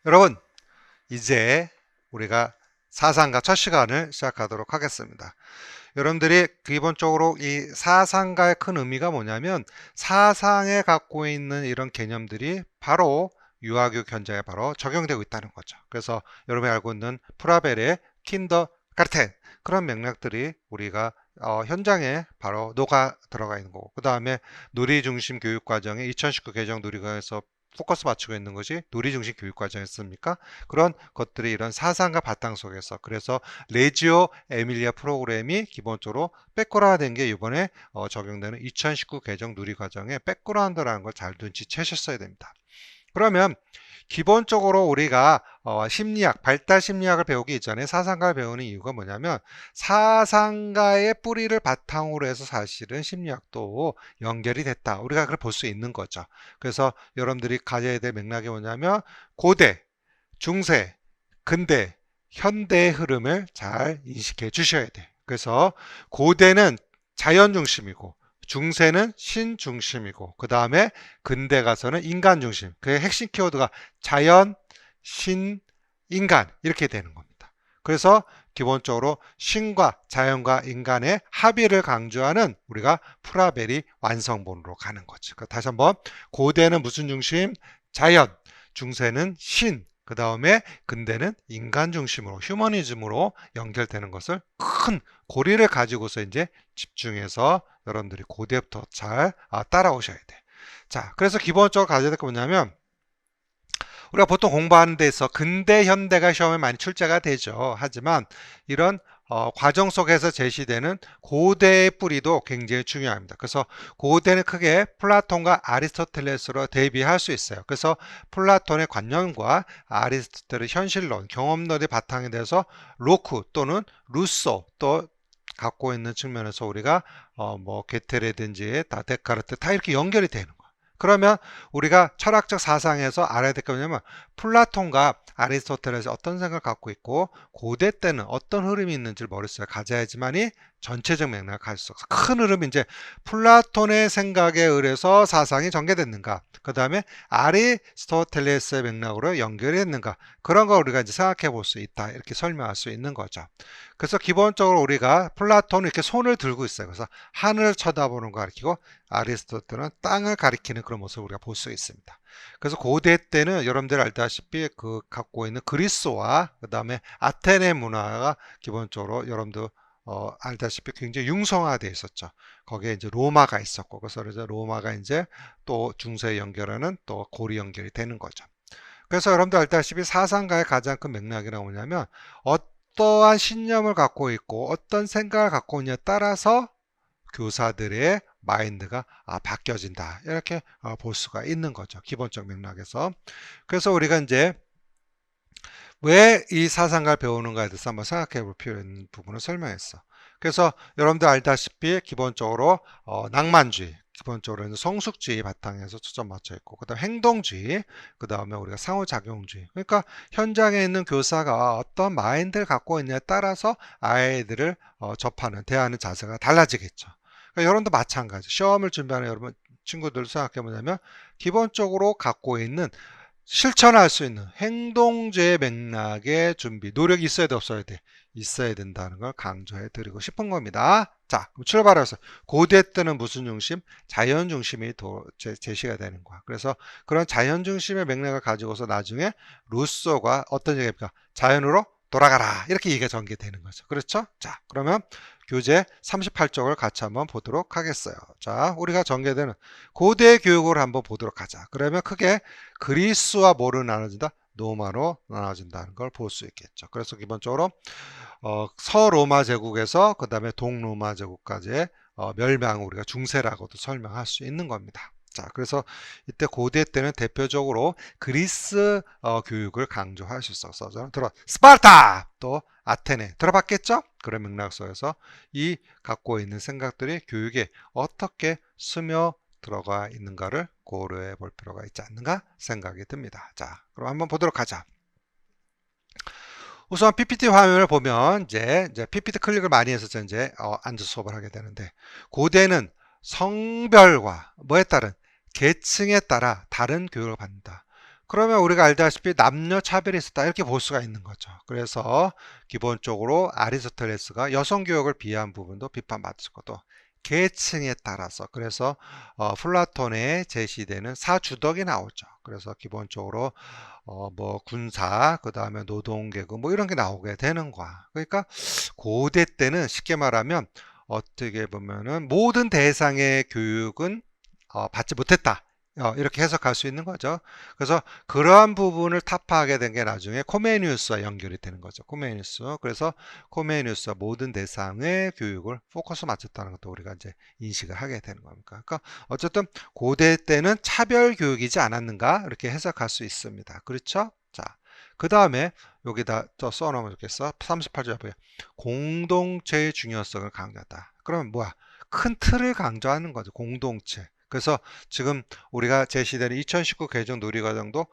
여러분, 이제 우리가 사상과 첫 시간을 시작하도록 하겠습니다. 여러분들이 기본적으로 이 사상가의 큰 의미가 뭐냐면 사상에 갖고 있는 이런 개념들이 바로 유아교육 현장에 바로 적용되고 있다는 거죠. 그래서 여러분이 알고 있는 프라벨의 킨더가르텐 그런 맥락들이 우리가 현장에 바로 녹아 들어가 있는 거고, 그 다음에 누리중심 교육과정의 2019 개정 누리과에서 포커스 맞추고 있는 것이 누리중심 교육과정이었습니까? 그런 것들이 이런 사상과 바탕 속에서, 그래서 레지오 에밀리아 프로그램이 기본적으로 백그라운드된 게 이번에 적용되는 2019 개정 누리과정의 백그라운드라는 걸 잘 눈치채셨어야 됩니다. 그러면 기본적으로 우리가 심리학, 발달 심리학을 배우기 이전에 사상가를 배우는 이유가 뭐냐면 사상가의 뿌리를 바탕으로 해서 사실은 심리학도 연결이 됐다. 우리가 그걸 볼 수 있는 거죠. 그래서 여러분들이 가져야 될 맥락이 뭐냐면 고대, 중세, 근대, 현대의 흐름을 잘 인식해 주셔야 돼. 그래서 고대는 자연 중심이고 중세는 신 중심이고 그 다음에 근대 가서는 인간 중심. 그의 핵심 키워드가 자연, 신, 인간 이렇게 되는 겁니다. 그래서 기본적으로 신과 자연과 인간의 합의를 강조하는 우리가 프라벨이 완성본으로 가는 거죠. 다시 한번 고대는 무슨 중심? 자연, 중세는 신, 그 다음에 근대는 인간 중심으로 휴머니즘으로 연결되는 것을 큰 고리를 가지고서 이제 집중해서 여러분들이 고대부터 잘 따라오셔야 돼. 자, 그래서 기본적으로 가져야 될 게 뭐냐면 우리가 보통 공부하는 데서 근대, 현대가 시험에 많이 출제가 되죠. 하지만 이런 과정 속에서 제시되는 고대의 뿌리도 굉장히 중요합니다. 그래서 고대는 크게 플라톤과 아리스토텔레스로 대비할 수 있어요. 그래서 플라톤의 관념과 아리스토텔의 현실론, 경험론의 바탕에 대해서 로크 또는 루소 또 갖고 있는 측면에서 우리가 뭐 게테레든지 다 데카르트 다 이렇게 연결이 되는 거예요. 그러면 우리가 철학적 사상에서 알아야 될 게 뭐냐면 플라톤과 아리스토텔레스 어떤 생각을 갖고 있고 고대 때는 어떤 흐름이 있는지를 머릿속에 가져야지만이 전체적 맥락을 가질 수 없어. 큰 흐름이 이제 플라톤의 생각에 의해서 사상이 전개됐는가, 그 다음에 아리스토텔레스의 맥락으로 연결이 됐는가, 그런 거 우리가 이제 생각해 볼 수 있다, 이렇게 설명할 수 있는 거죠. 그래서 기본적으로 우리가 플라톤은 이렇게 손을 들고 있어요. 그래서 하늘을 쳐다보는 거 가리키고 아리스토텔은 땅을 가리키는 그런 모습을 우리가 볼 수 있습니다. 그래서 고대 때는 여러분들 알다시피 그 갖고 있는 그리스와 그 다음에 아테네 문화가 기본적으로 여러분들 알다시피 굉장히 융성화되어 있었죠. 거기에 이제 로마가 있었고, 그래서 로마가 이제 또 중세에 연결하는 또 고리 연결이 되는 거죠. 그래서 여러분들 알다시피 사상가의 가장 큰 맥락이란 뭐냐면 어떠한 신념을 갖고 있고 어떤 생각을 갖고 있냐에 따라서 교사들의 마인드가 바뀌어진다, 이렇게 볼 수가 있는 거죠. 기본적 맥락에서. 그래서 우리가 이제 왜 이 사상가를 배우는가에 대해서 한번 생각해 볼 필요 있는 부분을 설명했어. 그래서 여러분들 알다시피 기본적으로 낭만주의, 기본적으로 성숙주의 바탕에서 초점 맞춰 있고, 그 다음 행동주의, 그 다음에 우리가 상호작용주의. 그러니까 현장에 있는 교사가 어떤 마인드를 갖고 있냐에 따라서 아이들을 접하는, 대하는 자세가 달라지겠죠. 그러니까 여러분도 마찬가지. 시험을 준비하는 여러분 친구들 생각해 보자면 기본적으로 갖고 있는 실천할 수 있는 행동제의 맥락의 준비, 노력이 있어야 돼, 없어야 돼? 있어야 된다는 걸 강조해 드리고 싶은 겁니다. 자, 그럼 출발해서 고대 때는 무슨 중심? 자연 중심이 제시가 되는 거야. 그래서 그런 자연 중심의 맥락을 가지고서 나중에 루소가 어떤 얘기입니까? 자연으로 돌아가라, 이렇게 얘기가 전개되는 거죠. 그렇죠? 자, 그러면 교재 38쪽을 같이 한번 보도록 하겠어요. 자, 우리가 전개되는 고대 교육을 한번 보도록 하자. 그러면 크게 그리스와 뭐로 나눠진다? 로마로 나눠진다는 걸 볼 수 있겠죠. 그래서 기본적으로 서로마 제국에서 그 다음에 동로마 제국까지의 멸망을 우리가 중세라고도 설명할 수 있는 겁니다. 자, 그래서 이때 고대 때는 대표적으로 그리스 교육을 강조할 수 있어서 스파르타 또 아테네 들어봤겠죠? 그런 맥락 속에서 이 갖고 있는 생각들이 교육에 어떻게 스며 들어가 있는가를 고려해 볼 필요가 있지 않는가 생각이 듭니다. 자, 그럼 한번 보도록 하자. 우선 PPT 화면을 보면 이제 PPT 클릭을 많이 해서 이제 앉아 수업을 하게 되는데, 고대는 성별과 뭐에 따른 계층에 따라 다른 교육을 받는다. 그러면 우리가 알다시피 남녀 차별이 있었다 이렇게 볼 수가 있는 거죠. 그래서 기본적으로 아리스토텔레스가 여성 교육을 비하한 부분도 비판받을 것도 계층에 따라서 그래서 플라톤에 제시되는 사주덕이 나오죠. 그래서 기본적으로 뭐 군사 그 다음에 노동계급 뭐 이런 게 나오게 되는 거야. 그러니까 고대 때는 쉽게 말하면 어떻게 보면은 모든 대상의 교육은 받지 못했다. 이렇게 해석할 수 있는 거죠. 그래서 그러한 부분을 타파하게 된 게 나중에 코메니우스와 연결이 되는 거죠. 코메니우스. 그래서 코메니우스와 모든 대상의 교육을 포커스 맞췄다는 것도 우리가 이제 인식을 하게 되는 겁니다. 그러니까 어쨌든 고대 때는 차별 교육이지 않았는가 이렇게 해석할 수 있습니다. 그렇죠? 자, 그 다음에 여기다 또 써놓으면 좋겠어. 38절 보여. 공동체의 중요성을 강조하다. 그러면 뭐야? 큰 틀을 강조하는 거죠. 공동체. 그래서 지금 우리가 제시되는 2019 개정 누리과정도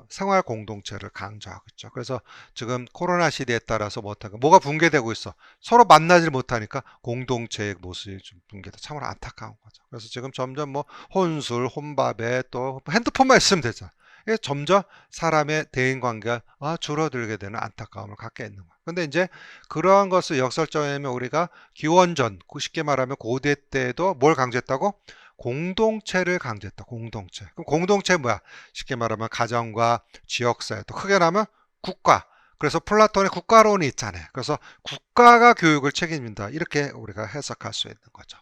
생활 공동체를 강조하고 있죠. 그래서 지금 코로나 시대에 따라서 뭐가 붕괴되고 있어. 서로 만나질 못하니까 공동체의 모습이 좀 붕괴돼. 참으로 안타까운 거죠. 그래서 지금 점점 뭐 혼술, 혼밥에 또 핸드폰만 있으면 되잖아. 이게 점점 사람의 대인 관계가 줄어들게 되는 안타까움을 갖게 있는 거야. 근데 이제 그러한 것을 역설적이면 우리가 기원전, 쉽게 말하면 고대 때도 뭘 강조했다고? 공동체를 강조했다. 공동체. 그럼 공동체 뭐야? 쉽게 말하면 가정과 지역사회, 또 크게 나면 국가. 그래서 플라톤의 국가론이 있잖아요. 그래서 국가가 교육을 책임진다. 이렇게 우리가 해석할 수 있는 거죠.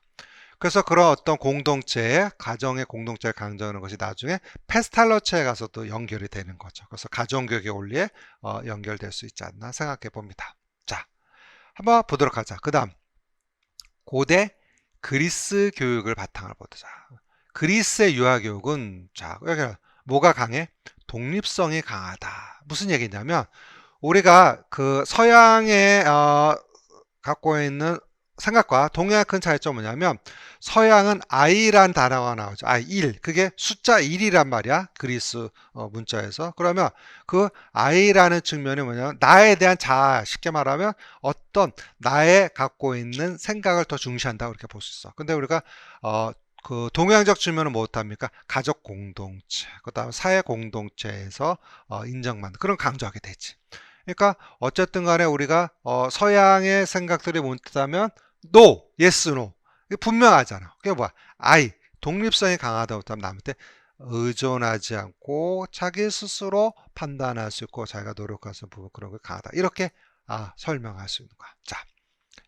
그래서 그런 어떤 공동체의 가정의 공동체를 강조하는 것이 나중에 페스탈러체에 가서 또 연결이 되는 거죠. 그래서 가정교육의 원리에 연결될 수 있지 않나 생각해 봅니다. 자, 한번 보도록 하자. 그 다음 고대 그리스 교육을 바탕을 보자. 그리스의 유아교육은 자 여기 뭐가 강해? 독립성이 강하다. 무슨 얘기냐면 우리가 그 서양에 갖고 있는 생각과 동양의 큰 차이점은 뭐냐면 서양은 I란 단어가 나오죠. I, 그게 숫자 1이란 말이야. 그리스 문자에서. 그러면 그 I라는 측면이 뭐냐면 나에 대한 자아, 쉽게 말하면 어떤 나의 갖고 있는 생각을 더 중시한다고 이렇게 볼 수 있어. 근데 우리가 그 동양적 측면은 무엇합니까? 가족 공동체, 그 다음 사회 공동체에서 인정받는 그런 강조하게 되지. 그러니까 어쨌든 간에 우리가 서양의 생각들이 뭔다면 no, yes, no. 이게 분명하잖아. 그게 뭐야? I, 독립성이 강하다고 하면 남한테 의존하지 않고 자기 스스로 판단할 수 있고 자기가 노력할 수 있는 부분 그런 게 강하다. 이렇게 설명할 수 있는 거야. 자,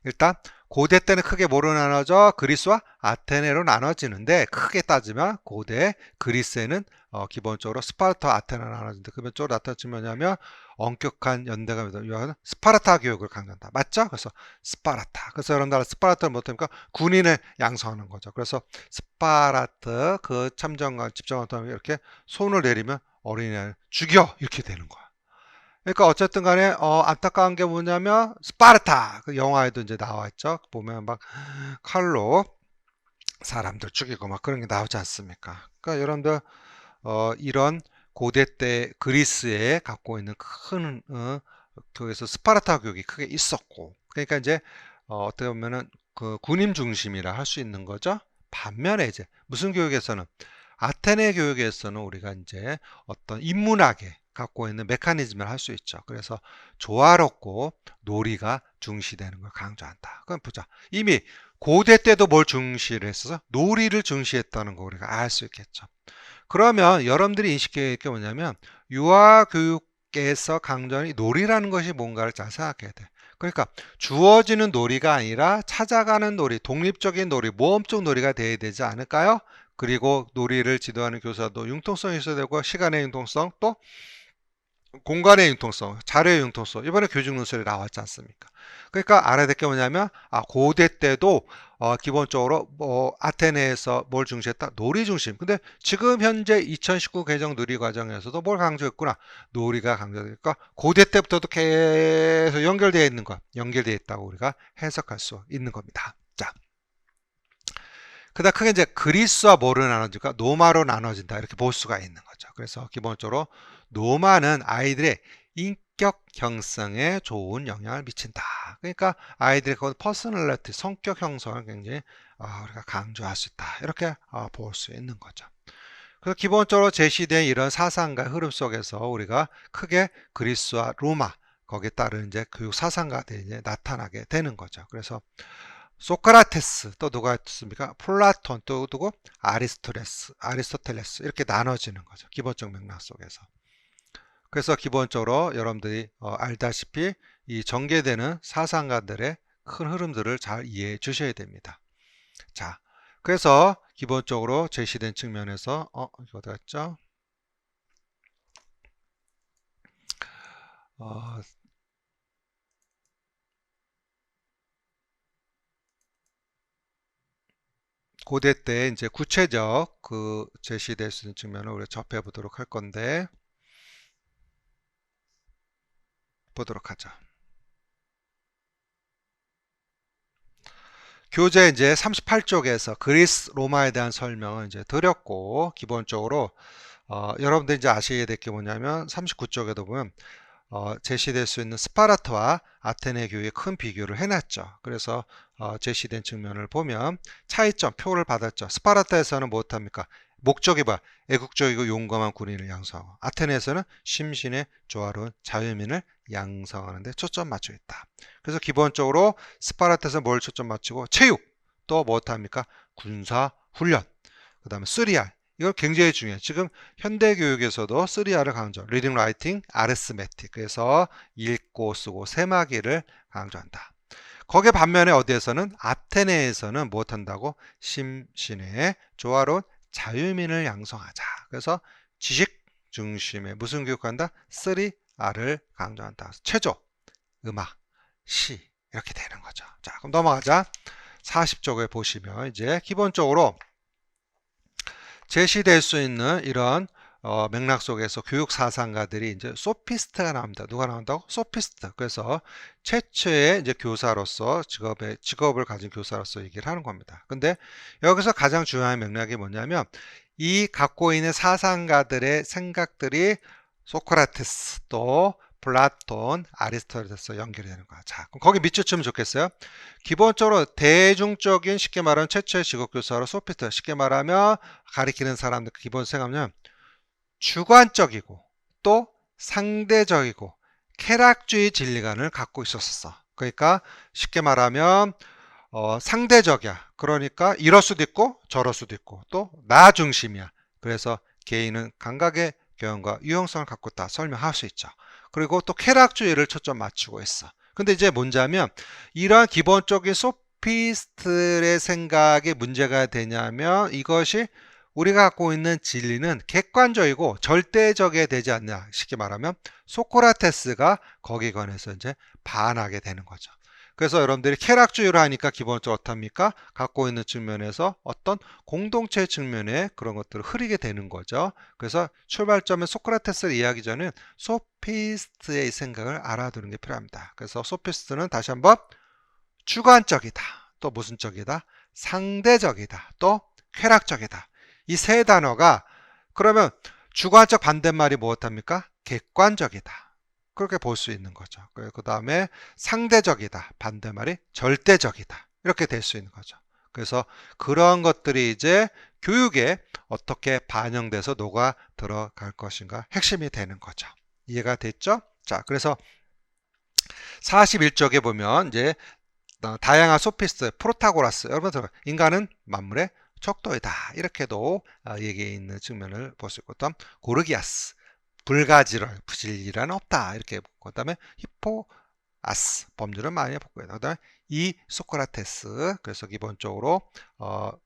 일단 고대 때는 크게 뭐로 나눠져? 그리스와 아테네로 나눠지는데 크게 따지면 고대 그리스에는 기본적으로 스파르타, 아테네로 나눠진다. 그러면 쪽으로 나타나면 뭐냐면 엄격한 연대감이다. 스파르타 교육을 강조한다. 맞죠? 그래서 스파르타. 그래서 여러분들 스파르타를 못하니까 군인을 양성하는 거죠. 그래서 스파르타 그 참전관 집정관 이렇게 손을 내리면 어린이를 죽여 이렇게 되는 거야. 그러니까 어쨌든 간에 안타까운 게 뭐냐면 스파르타 그 영화에도 이제 나와있죠. 보면 막 칼로 사람들 죽이고 막 그런 게 나오지 않습니까? 그러니까 여러분들 이런 고대 때 그리스에 갖고 있는 큰 교육에서 스파르타 교육이 크게 있었고 그러니까 이제 어떻게 보면은 그 군인 중심이라 할 수 있는 거죠. 반면에 이제 무슨 교육에서는 아테네 교육에서는 우리가 이제 어떤 인문학에 갖고 있는 메커니즘을 할 수 있죠. 그래서 조화롭고 놀이가 중시되는 걸 강조한다. 그럼 보자. 이미 고대 때도 뭘 중시를 했어서 놀이를 중시했다는 거 우리가 알 수 있겠죠. 그러면 여러분들이 인식해야 할 게 뭐냐면 유아교육에서 강조하는 놀이라는 것이 뭔가를 잘 생각해야 돼. 그러니까 주어지는 놀이가 아니라 찾아가는 놀이, 독립적인 놀이, 모험적 놀이가 돼야 되지 않을까요? 그리고 놀이를 지도하는 교사도 융통성이 있어야 되고 시간의 융통성 또 공간의 융통성, 자료의 융통성 이번에 교직 논술에 나왔지 않습니까? 그러니까 알아야 될 게 뭐냐면 고대 때도 기본적으로 뭐 아테네에서 뭘 중시했다? 놀이 중심. 근데 지금 현재 2019 개정 누리 과정에서도 뭘 강조했구나? 놀이가 강조되니까 고대 때부터도 계속 연결되어 있는 거, 연결되어 있다고 우리가 해석할 수 있는 겁니다. 자. 그다음 크게 이제 그리스와 뭐로 나눠질까? 노마로 나눠진다. 이렇게 볼 수가 있는 거죠. 그래서 기본적으로 노마는 아이들의 인격 형성에 좋은 영향을 미친다. 그러니까 아이들의 그 퍼스널리티, 성격 형성을 굉장히 우리가 강조할 수 있다. 이렇게 볼 수 있는 거죠. 그래서 기본적으로 제시된 이런 사상과 흐름 속에서 우리가 크게 그리스와 로마 거기에 따른 이제 교육 사상가들이 이제 나타나게 되는 거죠. 그래서 소크라테스 또 누가 있습니까? 플라톤 또 누구? 아리스토텔레스 이렇게 나눠지는 거죠. 기본적 맥락 속에서. 그래서 기본적으로 여러분들이 알다시피 이 전개되는 사상가들의 큰 흐름들을 잘 이해해 주셔야 됩니다. 자, 그래서 기본적으로 제시된 측면에서 이거 어디 갔죠? 고대 때 이제 구체적 그 제시될 수 있는 측면을 우리가 접해 보도록 할 건데 보도록 하죠. 교재 이제 38쪽에서 그리스 로마에 대한 설명을 이제 드렸고 기본적으로 여러분들 이제 아셔야 될 게 뭐냐면 39쪽에도 보면 제시될 수 있는 스파르타와 아테네 교육의 큰 비교를 해놨죠. 그래서 제시된 측면을 보면 차이점 표를 받았죠. 스파르타에서는 무엇합니까? 목적이 봐 애국적이고 용감한 군인을 양성하고 아테네에서는 심신의 조화로운 자유민을 양성하는 데 초점 맞춰 있다. 그래서 기본적으로 스파르타에서 뭘 초점 맞추고 체육 또 무엇합니까? 군사 훈련 그 다음에 3R 이건 굉장히 중요해요. 지금 현대교육에서도 3R을 강조, 리딩, 라이팅, 아리스메틱. 그래서 읽고 쓰고 세마기를 강조한다. 거기에 반면에 어디에서는 아테네에서는 무엇한다고? 심신의 조화로운 자유민을 양성하자. 그래서 지식 중심의 무슨 교육한다? 3R을 강조한다. 체조, 음악, 시 이렇게 되는 거죠. 자, 그럼 넘어가자. 40쪽에 보시면 이제 기본적으로 제시될 수 있는 이런 맥락 속에서 교육 사상가들이 이제 소피스트가 나옵니다. 누가 나온다고? 소피스트. 그래서 최초의 이제 교사로서 직업을 가진 교사로서 얘기를 하는 겁니다. 근데 여기서 가장 중요한 맥락이 뭐냐면 이 갖고 있는 사상가들의 생각들이 소크라테스 또 플라톤, 아리스토텔레스 연결이 되는 거야. 자, 그럼 거기 밑줄 치면 좋겠어요. 기본적으로 대중적인 쉽게 말하면 최초의 직업교사로 소피스트, 쉽게 말하면 가리키는 사람들 기본 생각하면 주관적이고 또 상대적이고 쾌락주의 진리관을 갖고 있었어. 그러니까 쉽게 말하면 상대적이야. 그러니까 이럴 수도 있고 저럴 수도 있고 또 나 중심이야. 그래서 개인은 감각의 경험과 유형성을 갖고 있다 설명할 수 있죠. 그리고 또 쾌락주의를 초점 맞추고 있어. 근데 이제 뭔지하면 이러한 기본적인 소피스트의 생각에 문제가 되냐면 이것이 우리가 갖고 있는 진리는 객관적이고 절대적이 되지 않냐. 쉽게 말하면 소크라테스가 거기에 관해서 이제 반하게 되는 거죠. 그래서 여러분들이 쾌락주의를 하니까 기본적으로 어떻습니까? 갖고 있는 측면에서 어떤 공동체 측면에 그런 것들을 흐리게 되는 거죠. 그래서 출발점에 소크라테스를 이해하기 전에 소피스트의 생각을 알아두는 게 필요합니다. 그래서 소피스트는 다시 한번 주관적이다. 또 무슨 적이다? 상대적이다. 또 쾌락적이다. 이 세 단어가 그러면 주관적 반대말이 무엇합니까? 객관적이다. 그렇게 볼 수 있는 거죠. 그 다음에 상대적이다. 반대말이 절대적이다. 이렇게 될 수 있는 거죠. 그래서 그런 것들이 이제 교육에 어떻게 반영돼서 녹아 들어갈 것인가 핵심이 되는 거죠. 이해가 됐죠? 자, 그래서 41쪽에 보면 이제 다양한 소피스트, 프로타고라스, 여러분 들어 인간은 만물의 척도이다. 이렇게도 얘기해 있는 측면을 볼 수 있고, 또 고르기아스, 불가지럴, 부질이란 없다. 이렇게 보고, 그 다음에 히포아스, 법률은 많이 보고, 그 다음에 이 소크라테스, 그래서 기본적으로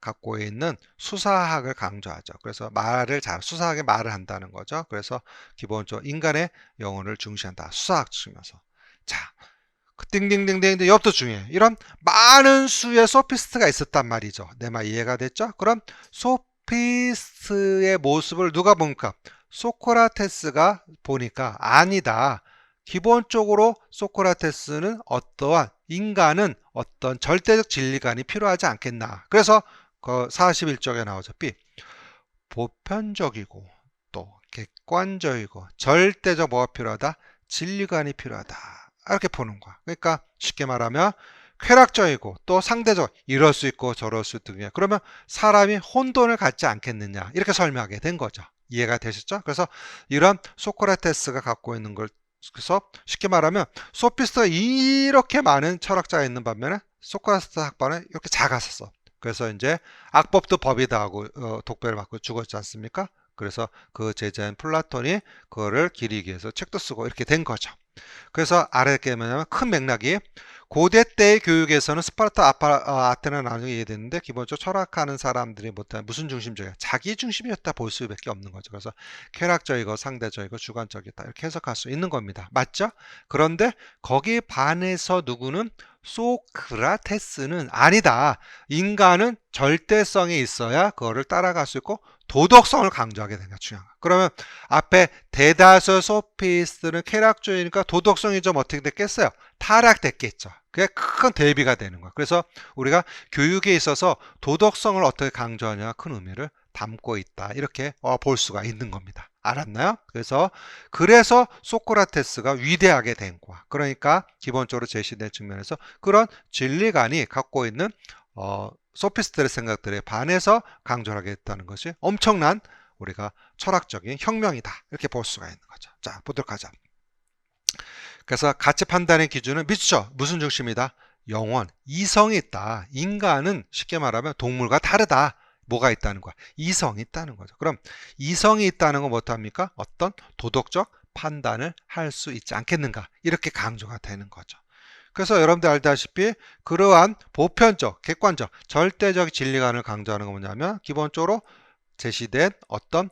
갖고 있는 수사학을 강조하죠. 그래서 수사하게 말을 한다는 거죠. 그래서 기본적으로 인간의 영혼을 중시한다. 수사학 측면에서. 자, 띵띵띵띵 이것도 중요해. 이런 많은 수의 소피스트가 있었단 말이죠. 내 말 이해가 됐죠? 그럼 소피스트의 모습을 누가 보니까 소크라테스가 보니까 아니다. 기본적으로 소크라테스는 어떠한 인간은 어떤 절대적 진리관이 필요하지 않겠나. 그래서 그 41쪽에 나오죠. B. 보편적이고 또 객관적이고 절대적 뭐가 필요하다? 진리관이 필요하다. 이렇게 보는 거야. 그러니까 쉽게 말하면 쾌락적이고 또 상대적 이럴 수 있고 저럴 수 있거든요. 그러면 사람이 혼돈을 갖지 않겠느냐 이렇게 설명하게 된 거죠. 이해가 되셨죠? 그래서 이런 소크라테스가 갖고 있는 걸 그래서 쉽게 말하면 소피스트가 이렇게 많은 철학자가 있는 반면에 소크라테스 학파는 이렇게 작았었어. 그래서 이제 악법도 법이다 하고 독배를 맞고 죽었지 않습니까? 그래서 그 제자인 플라톤이 그거를 기리기 위해서 책도 쓰고 이렇게 된 거죠. 그래서 알게 뭐냐면 큰 맥락이 고대 때의 교육에서는 스파르타, 아테네 나누게 이해되는데 기본적으로 철학하는 사람들이 무슨 중심적이야? 자기 중심이었다 볼 수밖에 없는 거죠. 그래서 쾌락적이고 상대적이고 주관적이다 이렇게 해석할 수 있는 겁니다. 맞죠? 그런데 거기에 반해서 누구는 소크라테스는 아니다. 인간은 절대성이 있어야 그거를 따라갈 수 있고 도덕성을 강조하게 되는 게 중요한 거야. 그러면 앞에 대다수 소피스트는 쾌락주의니까 도덕성이 좀 어떻게 됐겠어요? 타락됐겠죠. 그게 큰 대비가 되는 거야. 그래서 우리가 교육에 있어서 도덕성을 어떻게 강조하냐 큰 의미를 담고 있다. 이렇게 볼 수가 있는 겁니다. 알았나요? 그래서 소크라테스가 위대하게 된 거야. 그러니까 기본적으로 제시된 측면에서 그런 진리관이 갖고 있는 소피스트의 생각들에 반해서 강조하게 했다는 것이 엄청난 우리가 철학적인 혁명이다. 이렇게 볼 수가 있는 거죠. 자, 보도록 하자. 그래서 가치 판단의 기준은 미치죠. 무슨 중심이다? 영원, 이성이 있다. 인간은 쉽게 말하면 동물과 다르다. 뭐가 있다는 거야? 이성이 있다는 거죠. 그럼 이성이 있다는 건 뭐합니까? 어떤 도덕적 판단을 할 수 있지 않겠는가? 이렇게 강조가 되는 거죠. 그래서 여러분들 알다시피 그러한 보편적, 객관적, 절대적 진리관을 강조하는 건 뭐냐면 기본적으로 제시된 어떤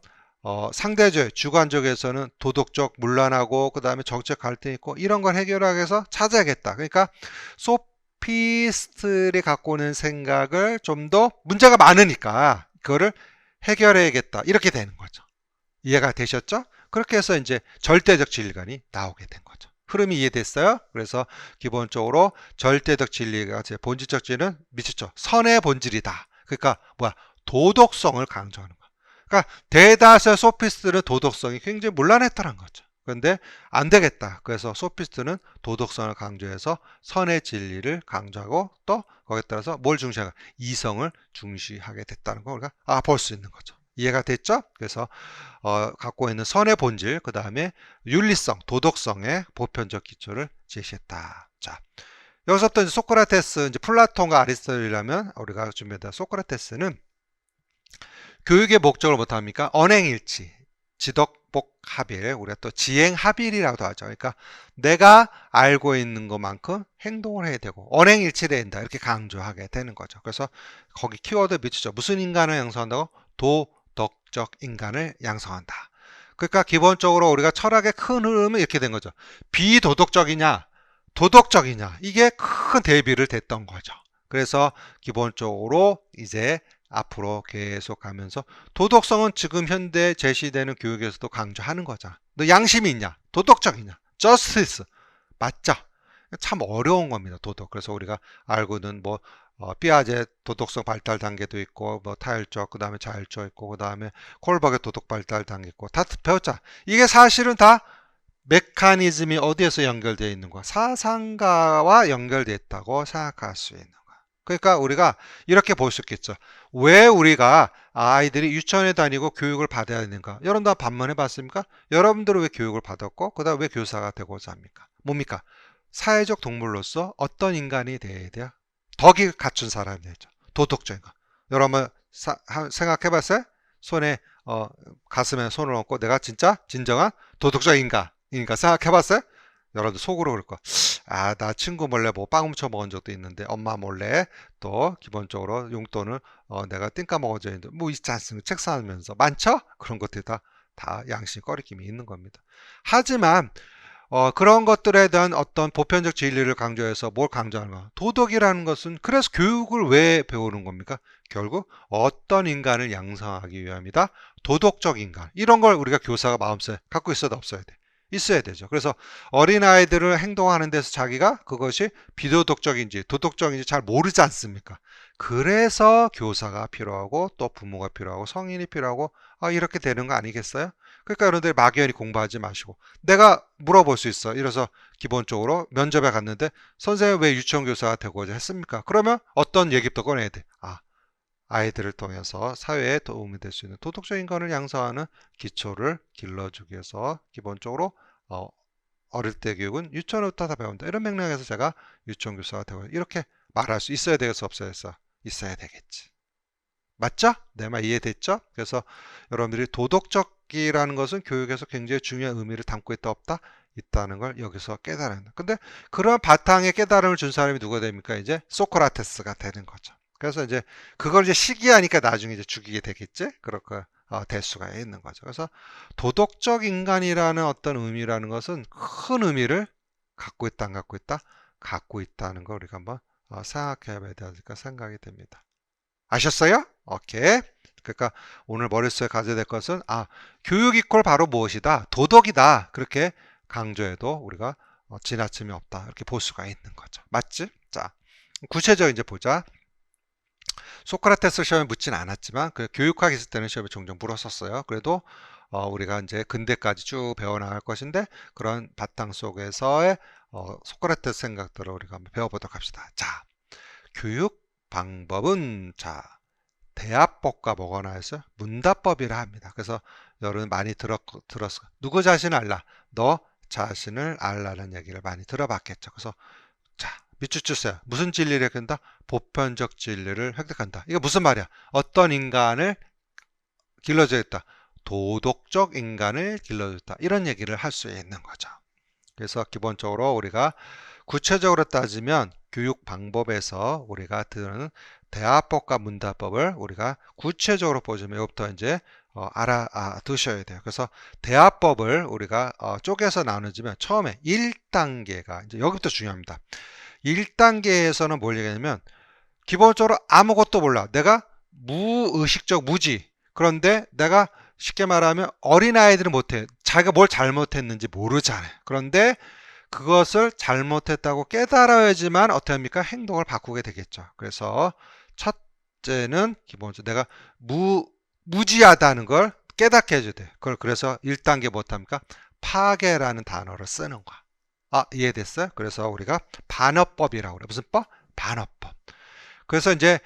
상대적, 주관적에서는 도덕적 문란하고 그 다음에 정책 갈등이 있고 이런 걸 해결하기 위해서 찾아야겠다. 그러니까 소피스트들이 갖고 오는 생각을 좀 더 문제가 많으니까 그거를 해결해야겠다. 이렇게 되는 거죠. 이해가 되셨죠? 그렇게 해서 이제 절대적 진리관이 나오게 된 거죠. 흐름이 이해됐어요? 그래서 기본적으로 절대적 진리가 제 본질적 진리는 미쳤죠. 선의 본질이다. 그러니까 뭐야? 도덕성을 강조하는 거야. 그러니까 대다수의 소피스트는 도덕성이 굉장히 문란했다는 거죠. 그런데 안 되겠다. 그래서 소피스트는 도덕성을 강조해서 선의 진리를 강조하고 또 거기에 따라서 뭘 중시하가? 이성을 중시하게 됐다는 걸 우리가 볼 수 있는 거죠. 이해가 됐죠? 그래서 갖고 있는 선의 본질, 그 다음에 윤리성, 도덕성의 보편적 기초를 제시했다. 자, 여기서부터 이제 소크라테스, 이제 플라톤과 아리스토텔이라면 우리가 준비했다. 소크라테스는 교육의 목적을 못합니까? 언행일치, 지덕복 합일, 우리가 또 지행합일이라고도 하죠. 그러니까 내가 알고 있는 것만큼 행동을 해야 되고 언행일치를 해야 된다. 이렇게 강조하게 되는 거죠. 그래서 거기 키워드 미치죠. 무슨 인간을 양성한다고? 도덕적 인간을 양성한다. 그러니까 기본적으로 우리가 철학의 큰 흐름은 이렇게 된 거죠. 비도덕적이냐, 도덕적이냐, 이게 큰 대비를 됐던 거죠. 그래서 기본적으로 이제 앞으로 계속 가면서 도덕성은 지금 현대 제시되는 교육에서도 강조하는 거죠. 너 양심이 있냐? 도덕적이냐? 저스티스. 맞죠? 참 어려운 겁니다. 도덕. 그래서 우리가 알고는 뭐 피아제 도덕성 발달 단계도 있고 뭐 타율적, 그 다음에 자율적 있고 그 다음에 콜버그의 도덕 발달 단계 있고 다 배웠자. 이게 사실은 다 메커니즘이 어디에서 연결되어 있는 거야? 사상가와 연결되어 있다고 생각할 수 있는 거야. 그러니까 우리가 이렇게 볼 수 있겠죠. 왜 우리가 아이들이 유치원에 다니고 교육을 받아야 되는가? 여러분 다 반문해 봤습니까? 여러분들은 왜 교육을 받았고 그 다음 왜 교사가 되고자 합니까? 뭡니까? 사회적 동물로서 어떤 인간이 돼야 돼요? 덕이 갖춘 사람이 되죠. 도덕적인 거. 여러분 생각해 봤어요? 손에 가슴에 손을 얹고 내가 진짜 진정한 도덕적 인간이니까 생각해 봤어요? 여러분들 속으로 그럴 거. 나 친구 몰래 뭐 빵 훔쳐 먹은 적도 있는데 엄마 몰래 또 기본적으로 용돈을 내가 띵까 먹어져 있는데 뭐 있지 않습니까? 책 사면서 많죠? 그런 것들이 다 양심 꺼리낌이 있는 겁니다. 하지만 그런 것들에 대한 어떤 보편적 진리를 강조해서 뭘 강조하는가? 도덕이라는 것은 그래서 교육을 왜 배우는 겁니까? 결국 어떤 인간을 양성하기 위함이다. 도덕적 인간. 이런 걸 우리가 교사가 마음속에 갖고 있어도 없어야 돼. 있어야 되죠. 그래서 어린아이들을 행동하는 데서 자기가 그것이 비도덕적인지 도덕적인지 잘 모르지 않습니까? 그래서 교사가 필요하고 또 부모가 필요하고 성인이 필요하고 이렇게 되는 거 아니겠어요? 그러니까 여러분들이 막연히 공부하지 마시고 내가 물어볼 수 있어. 이래서 기본적으로 면접에 갔는데 선생님 왜 유치원 교사가 되고자 했습니까? 그러면 어떤 얘기부터 꺼내야 돼? 아이들을 통해서 사회에 도움이 될 수 있는 도덕적 인간을 양성하는 기초를 길러주기 위해서 기본적으로 어릴 때 교육은 유치원부터 다 배운다. 이런 맥락에서 제가 유치원 교사가 되고 이렇게 말할 수 있어야 되겠어, 없어야 되겠어? 있어야 되겠지. 맞죠? 내 말 이해됐죠? 그래서 여러분들이 도덕적이라는 것은 교육에서 굉장히 중요한 의미를 담고 있다, 없다? 있다는 걸 여기서 깨달아야 한다. 근데 그런 바탕에 깨달음을 준 사람이 누가 됩니까? 이제 소크라테스가 되는 거죠. 그래서 이제 그걸 이제 시기하니까 나중에 이제 죽이게 되겠지? 그렇게 될 수가 있는 거죠. 그래서 도덕적 인간이라는 어떤 의미라는 것은 큰 의미를 갖고 있다, 안 갖고 있다? 갖고 있다는 걸 우리가 한번 생각해 봐야 되니까 생각이 됩니다. 아셨어요? 오케이. 그러니까 오늘 머릿속에 가져야 될 것은 교육 이퀄 바로 무엇이다? 도덕이다. 그렇게 강조해도 우리가 지나침이 없다. 이렇게 볼 수가 있는 거죠. 맞지? 자, 구체적으로 이제 보자. 소크라테스 시험에 묻진 않았지만 그 교육학 있을 때는 시험에 종종 물었었어요. 그래도 우리가 이제 근대까지 쭉 배워나갈 것인데 그런 바탕 속에서의 소크라테스 생각들을 우리가 한번 배워보도록 합시다. 자, 교육 방법은 대화법과 뭐가 나와있어요? 문답법이라 합니다. 그래서 여러분 많이 들었어. 누구 자신을 알라? 너 자신을 알라는 얘기를 많이 들어봤겠죠. 그래서 밑줄 주세요. 무슨 진리를 획득한다? 보편적 진리를 획득한다. 이거 무슨 말이야? 어떤 인간을 길러주겠다. 도덕적 인간을 길러주겠다. 이런 얘기를 할 수 있는 거죠. 그래서 기본적으로 우리가 구체적으로 따지면 교육 방법에서 우리가 드는 대화법과 문답법을 우리가 구체적으로 보시면 이것부터 이제 알아두셔야 돼요. 그래서 대화법을 우리가 쪼개서 나누지만 처음에 1단계가 이제 여기부터 중요합니다. 1단계에서는 뭘 얘기하냐면 기본적으로 아무것도 몰라. 내가 무의식적 무지. 그런데 내가 쉽게 말하면 어린아이들은 못해. 자기가 뭘 잘못했는지 모르잖아요. 그런데 그것을 잘못했다고 깨달아야지만 어떻게 합니까? 행동을 바꾸게 되겠죠. 그래서 첫째는 기본적으로 내가 무지하다는 걸 깨닫게 해줘야 돼. 그걸 그래서 1단계 못합니까? 파괴라는 단어를 쓰는 거야. 이해됐어요? 그래서 우리가 반어법이라고 그래. 무슨 법? 반어법. 그래서 이제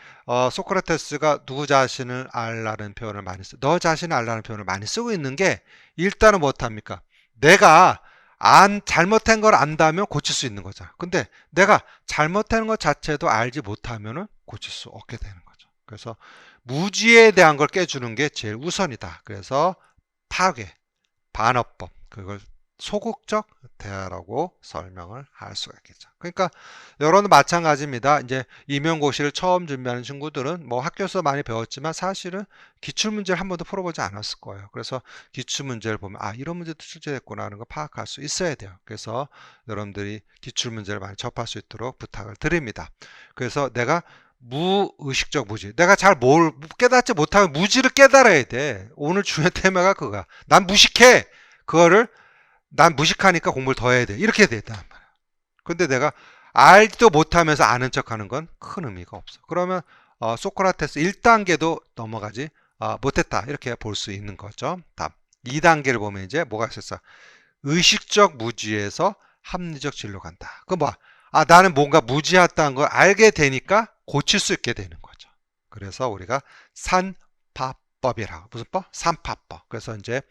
소크라테스가 누구 자신을 알라는 표현을 많이 너 자신을 알라는 표현을 많이 쓰고 있는 게 일단은 못합니까? 내가 잘못한 걸 안다면 고칠 수 있는 거죠. 근데 내가 잘못하는 것 자체도 알지 못하면 고칠 수 없게 되는 거죠. 그래서 무지에 대한 걸 깨주는 게 제일 우선이다. 그래서 파괴, 반어법, 그걸 소극적 대화라고 설명을 할 수가 있겠죠. 그러니까 여러분도 마찬가지입니다. 이제 임용고시를 처음 준비하는 친구들은 뭐 학교에서 많이 배웠지만 사실은 기출문제를 한 번도 풀어보지 않았을 거예요. 그래서 기출문제를 보면 이런 문제도 출제됐구나 하는 걸 파악할 수 있어야 돼요. 그래서 여러분들이 기출문제를 많이 접할 수 있도록 부탁을 드립니다. 그래서 내가 무의식적 무지. 내가 잘 뭘 깨닫지 못하면 무지를 깨달아야 돼. 오늘 중요한 테마가 그거야. 난 무식해. 그거를 난 무식하니까 공부를 더 해야 돼. 이렇게 됐단 말이야. 근데 내가 알지도 못하면서 아는 척하는 건 큰 의미가 없어. 그러면 소크라테스 1단계도 넘어가지 못했다. 이렇게 볼 수 있는 거죠. 다음 2단계를 보면 이제 뭐가 있었어? 의식적 무지에서 합리적 진로 간다. 그건 뭐야? 나는 뭔가 무지하다는 걸 알게 되니까 고칠 수 있게 되는 거죠. 그래서 우리가 산파법이라고. 무슨 법? 산파법. 그래서 이제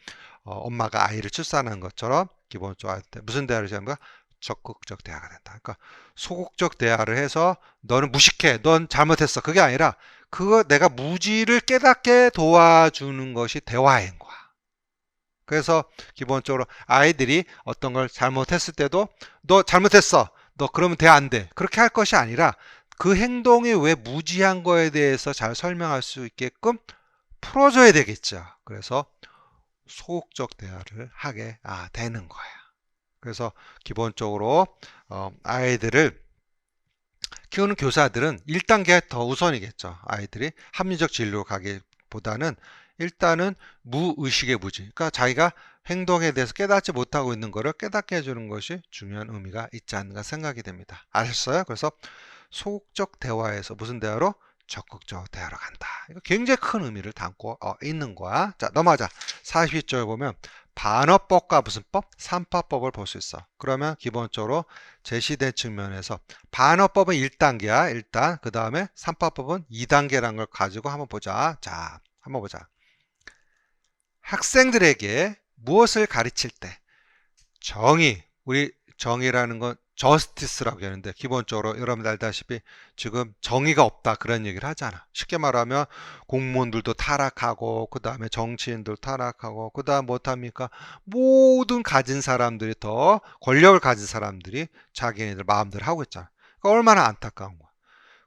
엄마가 아이를 출산한 것처럼 기본적으로 무슨 대화를 하는가? 적극적 대화가 된다. 그러니까 소극적 대화를 해서 너는 무식해, 넌 잘못했어. 그게 아니라 그거 내가 무지를 깨닫게 도와주는 것이 대화인 거야. 그래서 기본적으로 아이들이 어떤 걸 잘못했을 때도 너 잘못했어. 너 그러면 돼, 안 돼. 그렇게 할 것이 아니라 그 행동이 왜 무지한 거에 대해서 잘 설명할 수 있게끔 풀어줘야 되겠죠. 그래서 소극적 대화를 하게 되는 거야. 그래서 기본적으로 아이들을 키우는 교사들은 1단계 더 우선이겠죠. 아이들이 합리적 진로로 가기보다는 일단은 무의식의 무지. 그러니까 자기가 행동에 대해서 깨닫지 못하고 있는 것을 깨닫게 해주는 것이 중요한 의미가 있지 않는가 생각이 됩니다. 아셨어요? 그래서 소극적 대화에서 무슨 대화로? 적극적으로 대하러 간다. 이거 굉장히 큰 의미를 담고 있는 거야. 자, 넘어가자. 42쪽에 보면 반어법과 무슨 법? 삼파법을 볼 수 있어. 그러면 기본적으로 제시된 측면에서 반어법은 1단계야. 일단 그 다음에 삼파법은 2단계라는 걸 가지고 한번 보자. 자, 한번 보자. 학생들에게 무엇을 가르칠 때 정의, 우리 정의라는 건 저스티스라고 하는데 기본적으로 여러분들 알다시피 지금 정의가 없다 그런 얘기를 하잖아. 쉽게 말하면 공무원들도 타락하고 그 다음에 정치인들 타락하고 그 다음 못합니까? 모든 가진 사람들이 더 권력을 가진 사람들이 자기네들 마음대로 하고 있잖아. 그러니까 얼마나 안타까운 거야.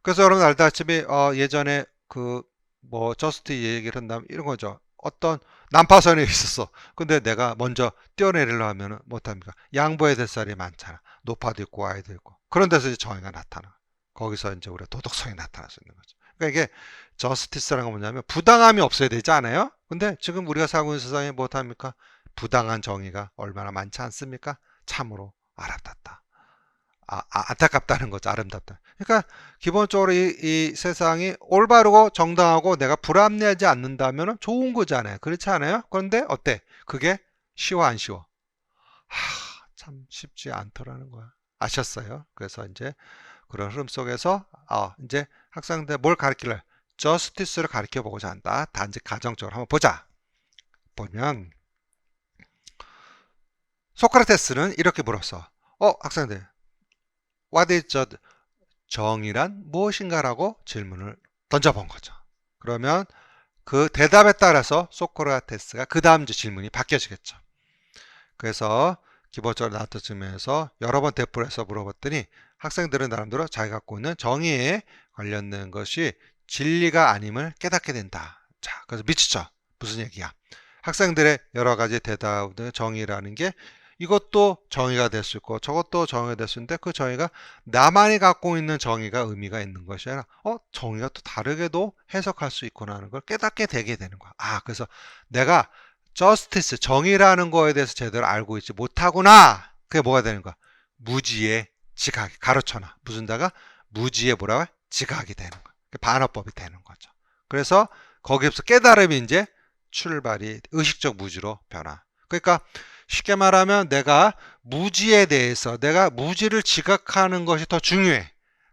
그래서 여러분 알다시피 예전에 그 뭐 저스티 얘기를 한다면 이런 거죠. 어떤 난파선에 있었어. 근데 내가 먼저 뛰어내리려 하면 못합니까? 양보해야 될 사람이 많잖아. 높아도 있고 와이도 있고. 그런 데서 이제 정의가 나타나. 거기서 이제 우리가 도덕성이 나타날 수 있는 거죠. 그러니까 이게 저스티스라는 건 뭐냐면 부당함이 없어야 되지 않아요? 근데 지금 우리가 살고 있는 세상에 못합니까? 부당한 정의가 얼마나 많지 않습니까? 참으로 아름답다. 안타깝다는 거죠. 아름답다. 그러니까 기본적으로 이 세상이 올바르고 정당하고 내가 불합리하지 않는다면 좋은 거잖아요. 그렇지 않아요? 그런데 어때? 그게 쉬워 안 쉬워? 참 쉽지 않더라는 거야. 아셨어요? 그래서 이제 그런 흐름 속에서 이제 학생들 뭘 가르칠래? 저스티스를 가르쳐 보고자 한다. 단지 가정적으로 한번 보자. 보면 소크라테스는 이렇게 물었어. 학생들 What is 정의란 무엇인가라고 질문을 던져본 거죠. 그러면 그 대답에 따라서 소크라테스가 그 다음 질문이 바뀌어지겠죠. 그래서 기본적으로 나왔던 측면에서 여러 번 대풀해서 물어봤더니 학생들은 나름대로 자기가 갖고 있는 정의에 관련된 것이 진리가 아님을 깨닫게 된다. 자, 그래서 미치죠. 무슨 얘기야? 학생들의 여러 가지 대답의 정의라는 게 이것도 정의가 될 수 있고 저것도 정의가 될 수 있는데 그 정의가 나만이 갖고 있는 정의가 의미가 있는 것이 아니라 정의가 또 다르게도 해석할 수 있구나 하는 걸 깨닫게 되게 되는 거야. 그래서 내가 저스티스, 정의라는 거에 대해서 제대로 알고 있지 못하구나. 그게 뭐가 되는 거야? 무지의 지각이 가로쳐놔. 무슨 다가 무지의 뭐라고 해? 지각이 되는 거야. 반어법이 되는 거죠. 그래서 거기에서 깨달음이 이제 출발이 의식적 무지로 변화. 그러니까 쉽게 말하면 내가 무지에 대해서 내가 무지를 지각하는 것이 더 중요해.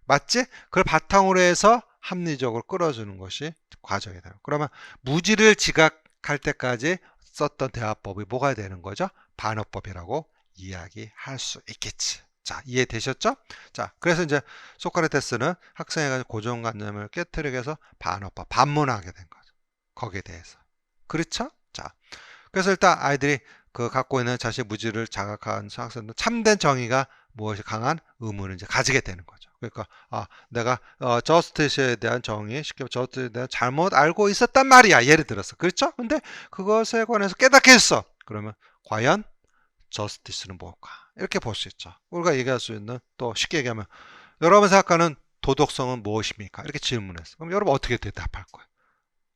맞지? 그걸 바탕으로 해서 합리적으로 끌어주는 것이 과정이 돼요. 그러면 무지를 지각할 때까지 썼던 대화법이 뭐가 되는 거죠? 반어법이라고 이야기할 수 있겠지. 자, 이해되셨죠? 자, 그래서 이제 소크라테스는 학생에 가진 고정관념을 깨트리기 위해서 반어법, 반문하게 된 거죠. 거기에 대해서. 그렇죠? 자, 그래서 일단 아이들이 그 갖고 있는 자신의 무지를 자각한 학생들 참된 정의가 무엇이 강한 의문을 이제 가지게 되는 거죠. 그러니까 내가 저스티스에 대한 정의, 쉽게 저스티스에 대한 잘못 알고 있었단 말이야. 예를 들어서 그렇죠? 근데 그것에 관해서 깨닫게 했어. 그러면 과연 저스티스는 뭘까? 이렇게 볼 수 있죠. 우리가 얘기할 수 있는 또 쉽게 얘기하면 여러분 생각하는 도덕성은 무엇입니까? 이렇게 질문했어. 그럼 여러분 어떻게 대답할 거예요?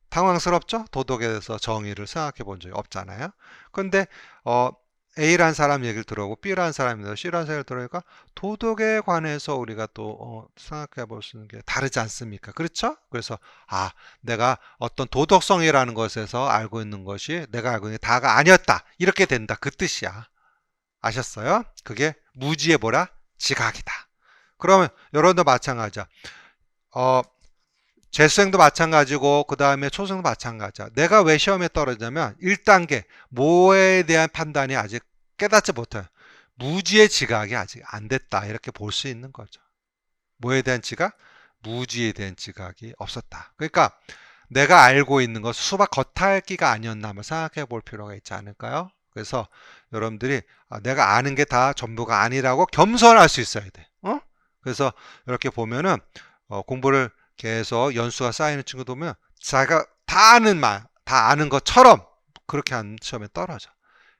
당황스럽죠? 도덕에 대해서 정의를 생각해 본 적이 없잖아요. 그런데 A라는 사람 얘기를 들어오고 B라는 사람이 C라는 사람을 들어오니까 도덕에 관해서 우리가 또 생각해 볼 수 있는 게 다르지 않습니까? 그렇죠? 그래서 내가 어떤 도덕성이라는 것에서 알고 있는 것이 내가 알고 있는 게 다가 아니었다. 이렇게 된다. 그 뜻이야. 아셨어요? 그게 무지의 뭐라? 지각이다. 그러면 여러분도 마찬가지야. 재수생도 마찬가지고 그 다음에 초생도 마찬가지야. 내가 왜 시험에 떨어지냐면 1단계 뭐에 대한 판단이 아직 깨닫지 못해요. 무지의 지각이 아직 안 됐다. 이렇게 볼 수 있는 거죠. 뭐에 대한 지각? 무지에 대한 지각이 없었다. 그러니까 내가 알고 있는 것 수박 겉핥기가 아니었나 한번 생각해 볼 필요가 있지 않을까요? 그래서 여러분들이 내가 아는 게 다 전부가 아니라고 겸손할 수 있어야 돼. 그래서 이렇게 보면은 공부를 계속 연수가 쌓이는 친구도 보면 자기가 다 아는 것처럼 그렇게 하는 시험에 떨어져.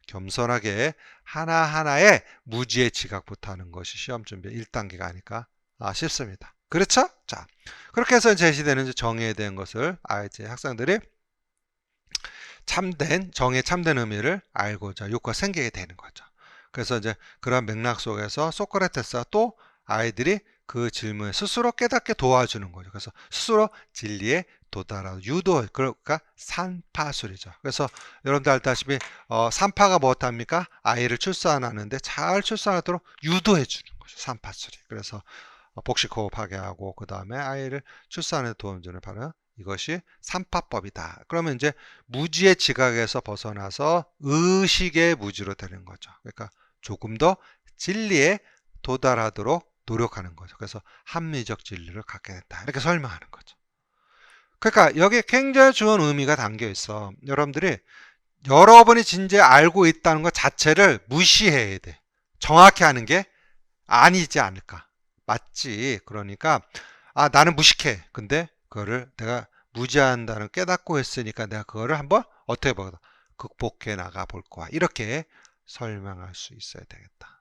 겸손하게 하나하나의 무지의 지각부터 하는 것이 시험 준비 1단계가 아닐까 싶습니다. 그렇죠? 자, 그렇게 해서 제시되는 정의에 대한 것을 이제 학생들이 정의의 참된 의미를 알고자 욕구가 생기게 되는 거죠. 그래서 이제 그런 맥락 속에서 소크라테스와 또 아이들이 그 질문에 스스로 깨닫게 도와주는 거죠. 그래서 스스로 진리에 도달하고 유도, 그러니까 산파술이죠. 그래서 여러분들 알다시피 산파가 무엇합니까? 아이를 출산하는데 잘 출산하도록 유도해 주는 거죠. 산파술이. 그래서 복식 호흡하게 하고 그 다음에 아이를 출산에 도움 주는 바로 이것이 산파법이다. 그러면 이제 무지의 지각에서 벗어나서 의식의 무지로 되는 거죠. 그러니까 조금 더 진리에 도달하도록 노력하는 거죠. 그래서 합리적 진리를 갖게 된다. 이렇게 설명하는 거죠. 그러니까 여기에 굉장히 중요한 의미가 담겨 있어. 여러분들이 여러분이 진짜 알고 있다는 것 자체를 무시해야 돼. 정확히 하는 게 아니지 않을까. 맞지. 그러니까 나는 무식해. 근데 그거를 내가 무지한다는 깨닫고 했으니까 내가 그거를 한번 어떻게 보다 극복해 나가 볼 거야. 이렇게 설명할 수 있어야 되겠다.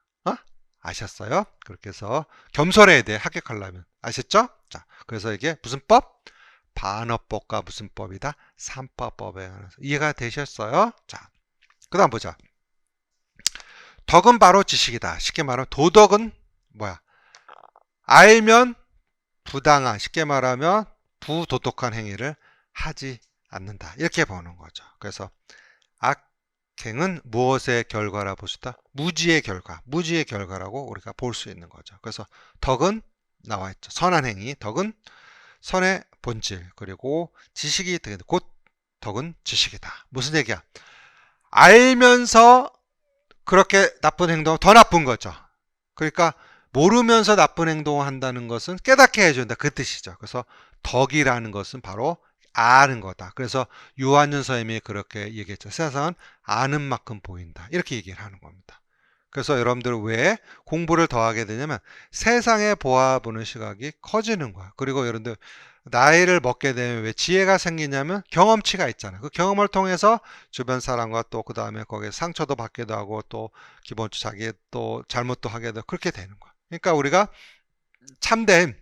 아셨어요? 그렇게 해서 겸손해야 돼. 합격하려면. 아셨죠? 자, 그래서 이게 무슨 법? 반어법과 무슨 법이다? 삼파법에 관해서 이해가 되셨어요? 자, 그 다음 보자. 덕은 바로 지식이다. 쉽게 말하면 도덕은 뭐야? 알면 부당한, 쉽게 말하면 부도덕한 행위를 하지 않는다. 이렇게 보는 거죠. 그래서 악행은 무엇의 결과라 볼 수 있다? 무지의 결과, 무지의 결과라고 우리가 볼 수 있는 거죠. 그래서 덕은 나와 있죠. 선한 행위, 덕은 선의 본질, 그리고 지식이 곧 덕은 지식이다. 무슨 얘기야? 알면서 그렇게 나쁜 행동은 더 나쁜 거죠. 그러니까 모르면서 나쁜 행동을 한다는 것은 깨닫게 해준다. 그 뜻이죠. 그래서 덕이라는 것은 바로 아는 거다. 그래서 요한윤 선생님이 그렇게 얘기했죠. 세상은 아는 만큼 보인다. 이렇게 얘기를 하는 겁니다. 그래서 여러분들 왜 공부를 더 하게 되냐면 세상에 보아보는 시각이 커지는 거야. 그리고 여러분들 나이를 먹게 되면 왜 지혜가 생기냐면 경험치가 있잖아요. 그 경험을 통해서 주변 사람과 또 그 다음에 거기에 상처도 받기도 하고 또 기본적으로 자기 또 잘못도 하게 되고 그렇게 되는 거야. 그러니까 우리가 참된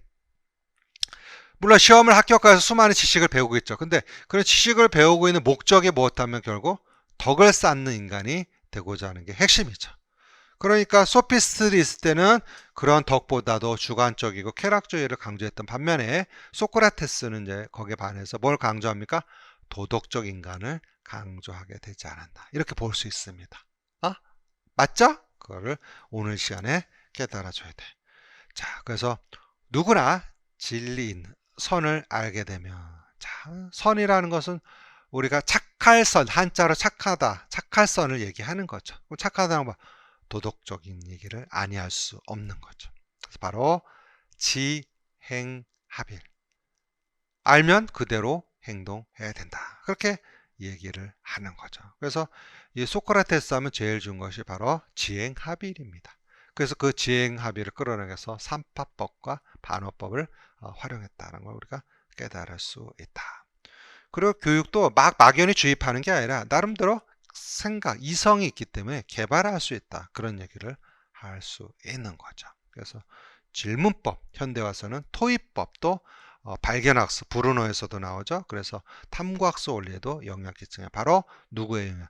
물론 시험을 합격해서 수많은 지식을 배우고 있죠. 근데 그런 지식을 배우고 있는 목적이 무엇하면 결국 덕을 쌓는 인간이 되고자 하는 게 핵심이죠. 그러니까 소피스트들이 있을 때는 그런 덕보다도 주관적이고 쾌락주의를 강조했던 반면에 소크라테스는 이제 거기에 반해서 뭘 강조합니까? 도덕적 인간을 강조하게 되지 않았나. 이렇게 볼 수 있습니다. 맞죠? 그거를 오늘 시간에 깨달아줘야 돼. 자, 그래서 누구나 진리인 선을 알게 되면, 자, 선이라는 것은 우리가 착할 선, 한자로 착하다, 착할 선을 얘기하는 거죠. 착하다는 건 도덕적인 얘기를 아니할 수 없는 거죠. 그래서 바로 지행합일. 알면 그대로 행동해야 된다. 그렇게 얘기를 하는 거죠. 그래서 이 소크라테스 하면 제일 좋은 것이 바로 지행합일입니다. 그래서 그 지행합일을 끌어내서 삼파법과 반어법을 활용했다는 걸 우리가 깨달을 수 있다. 그리고 교육도 막연히 주입하는 게 아니라 나름대로 생각, 이성이 있기 때문에 개발할 수 있다. 그런 얘기를 할 수 있는 거죠. 그래서 질문법, 현대 와서는 토의법도 발견학습, 브루노에서도 나오죠. 그래서 탐구학습 원리에도 영향 끼치는 바로 누구의 영향?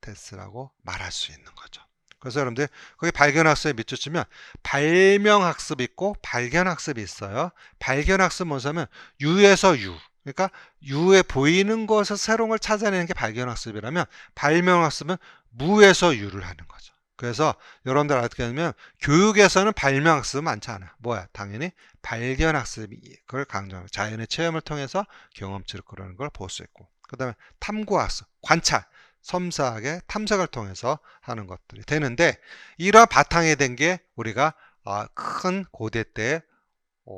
소크라테스라고 말할 수 있는 거죠. 그래서 여러분들 거기 발견학습에 밑줄 치면 발명학습이 있고 발견학습이 있어요. 발견학습 뭐냐면 유에서 유. 그러니까 유에 보이는 것에서 새로운 걸 찾아내는 게 발견학습이라면 발명학습은 무에서 유를 하는 거죠. 그래서 여러분들 어떻게 하냐면 교육에서는 발명학습은 많지 않아. 뭐야? 당연히 발견학습이 그걸 강조하는 자연의 체험을 통해서 경험치를 끌어내는 걸 볼 수 있고 그 다음에 탐구학습, 관찰, 섬세하게 탐색을 통해서 하는 것들이 되는데 이러한 바탕에 된 게 우리가 큰 고대 때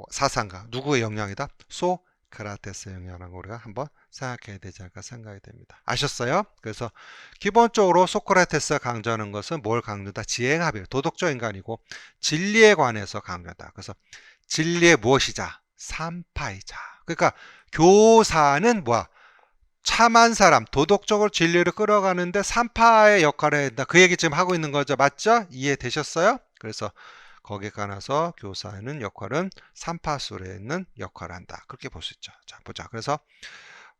사상가 누구의 영향이다? 소크라테스의 영향이라고 우리가 한번 생각해야 되지 않을까 생각이 됩니다. 아셨어요? 그래서 기본적으로 소크라테스가 강조하는 것은 뭘 강조다? 지행합일, 도덕적 인간이고 진리에 관해서 강조다. 그래서 진리의 무엇이자? 삼파이자. 그러니까 교사는 뭐야? 참한 사람, 도덕적으로 진리를 끌어가는데 삼파의 역할을 해야 된다. 그 얘기 지금 하고 있는 거죠. 맞죠? 이해되셨어요? 그래서 거기에 관해서 교사의 역할은 삼파술에 있는 역할을 한다. 그렇게 볼 수 있죠. 자, 보자. 그래서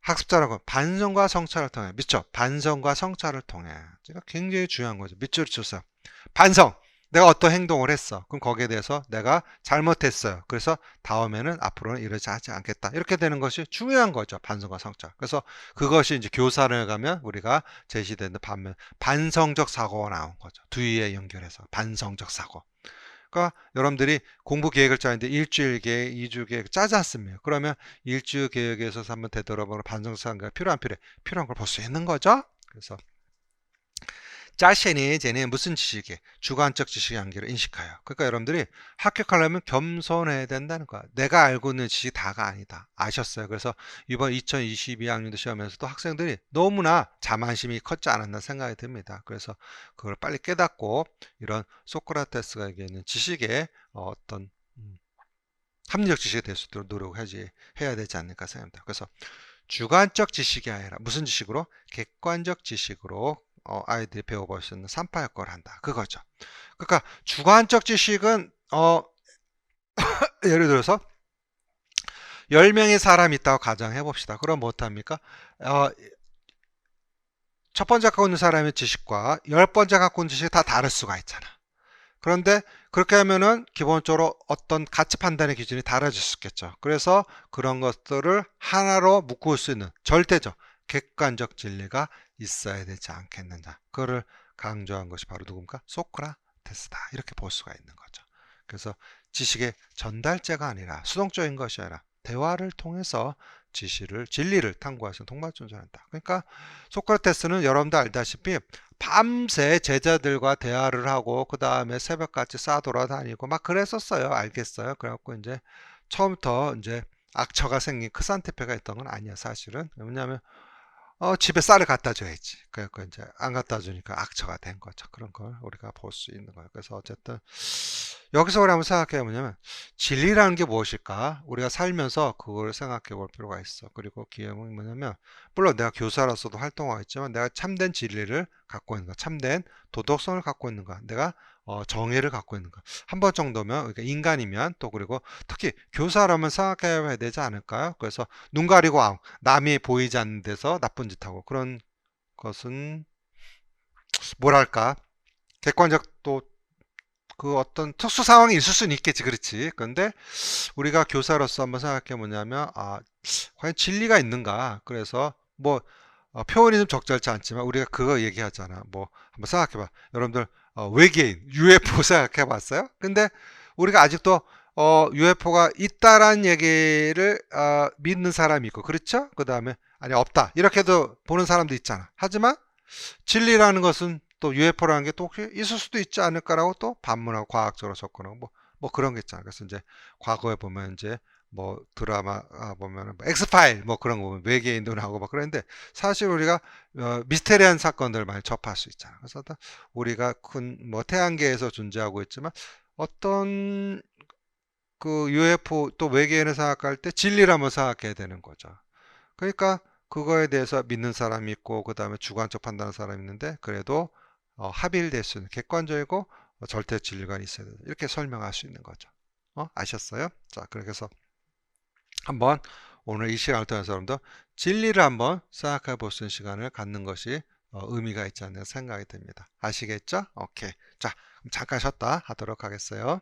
학습자라고 반성과 성찰을 통해 미쳐 반성과 성찰을 통해 제가 굉장히 중요한 거죠. 밑줄 쳤어요. 반성. 내가 어떤 행동을 했어. 그럼 거기에 대해서 내가 잘못했어요. 그래서 다음에는 앞으로는 이러지 하지 않겠다. 이렇게 되는 것이 중요한 거죠. 반성과 성찰. 그래서 그것이 이제 교사를 가면 우리가 제시되는 반면 반성적 사고가 나온 거죠. 뒤에 연결해서 반성적 사고. 그러니까 여러분들이 공부 계획을 짜는데 일주일 계획, 2주 계획 짜지 않습니까? 그러면 일주 계획에서 한번 되돌아보는 반성사항가 필요한 걸 볼 수 있는 거죠. 그래서 자신이 쟤는 무슨 지식에 주관적 지식의 한계를 인식하여. 그러니까 여러분들이 합격하려면 겸손해야 된다는 거야. 내가 알고 있는 지식이 다가 아니다. 아셨어요? 그래서 이번 2022학년도 시험에서도 학생들이 너무나 자만심이 컸지 않았나 생각이 듭니다. 그래서 그걸 빨리 깨닫고 이런 소크라테스가 얘기하는 지식의 어떤 합리적 지식이 될 수 있도록 해야 되지 않을까 생각합니다. 그래서 주관적 지식이 아니라 무슨 지식으로? 객관적 지식으로 아이들이 배워볼 수 있는 산파 역할을 한다. 그거죠. 그러니까 주관적 지식은 예를 들어서 10명의 사람이 있다고 가정해 봅시다. 그럼 뭐 어떡합니까? 첫 번째 갖고 있는 사람의 지식과 10번째 갖고 있는 지식이 다 다를 수가 있잖아. 그런데 그렇게 하면은 기본적으로 어떤 가치 판단의 기준이 달라질 수 있겠죠. 그래서 그런 것들을 하나로 묶을 수 있는 절대적 객관적 진리가 있어야 되지 않겠느냐. 그거를 강조한 것이 바로 누굽니까? 소크라테스다. 이렇게 볼 수가 있는 거죠. 그래서 지식의 전달제가 아니라 수동적인 것이 아니라 대화를 통해서 진리를 탐구하시는 통발전자한다. 그러니까 소크라테스는 여러분도 알다시피 밤새 제자들과 대화를 하고 그 다음에 새벽같이 싸돌아다니고 막 그랬었어요. 알겠어요. 그래갖고 이제 처음부터 이제 악처가 생긴 크산테페가 있던 건 아니야 사실은. 왜냐하면 집에 쌀을 갖다 줘야지. 그래갖고 이제 안 갖다 주니까 악처가 된 거죠. 그런 걸 우리가 볼 수 있는 거예요. 그래서 어쨌든 여기서 우리 한번 생각해 보냐면 진리라는 게 무엇일까? 우리가 살면서 그걸 생각해 볼 필요가 있어. 그리고 기억은 뭐냐면 물론 내가 교사로서도 활동하고 있지만 내가 참된 진리를 갖고 있는가, 참된 도덕성을 갖고 있는가, 내가 정의를 갖고 있는가. 한 번 정도면 그러니까 인간이면 또 그리고 특히 교사라면 생각해 봐야 되지 않을까요? 그래서 눈 가리고 남이 보이지 않는 데서 나쁜 짓 하고 그런 것은 뭐랄까 객관적 또 그 어떤 특수 상황이 있을 수는 있겠지, 그렇지. 그런데 우리가 교사로서 한번 생각해 보냐면 과연 진리가 있는가. 그래서 뭐 표현이 좀 적절치 않지만 우리가 그거 얘기하잖아. 뭐 한번 생각해봐. 여러분들 외계인 UFO 생각해 봤어요? 근데 우리가 아직도 UFO가 있다라는 얘기를 믿는 사람이 있고, 그렇죠? 그 다음에 아니 없다 이렇게도 보는 사람도 있잖아. 하지만 진리라는 것은 또 UFO라는 게 또 있을 수도 있지 않을까라고 또 반문하고 과학적으로 접근하고 뭐 그런 게 있잖아. 그래서 이제 과거에 보면 이제 뭐 드라마 보면은 뭐 엑스파일 뭐 그런 거 보면 외계인도 나오고 막 그랬는데 사실 우리가 미스테리한 사건들을 많이 접할 수 있잖아. 그래서 우리가 큰 뭐 태양계에서 존재하고 있지만 어떤 그 UFO 또 외계인을 생각할 때 진리라면 생각해야 되는 거죠. 그러니까 그거에 대해서 믿는 사람이 있고 그 다음에 주관적 판단하는 사람이 있는데 그래도 합일될 수 있는 객관적이고 절대 진리가 있어야 된다. 이렇게 설명할 수 있는 거죠. 아셨어요? 자, 그래서 한번 오늘 이 시간을 통해서 여러분도 진리를 한번 생각해 볼 수 있는 시간을 갖는 것이 의미가 있지 않나 생각이 듭니다. 아시겠죠? 오케이. 자, 그럼 잠깐 쉬었다 하도록 하겠어요.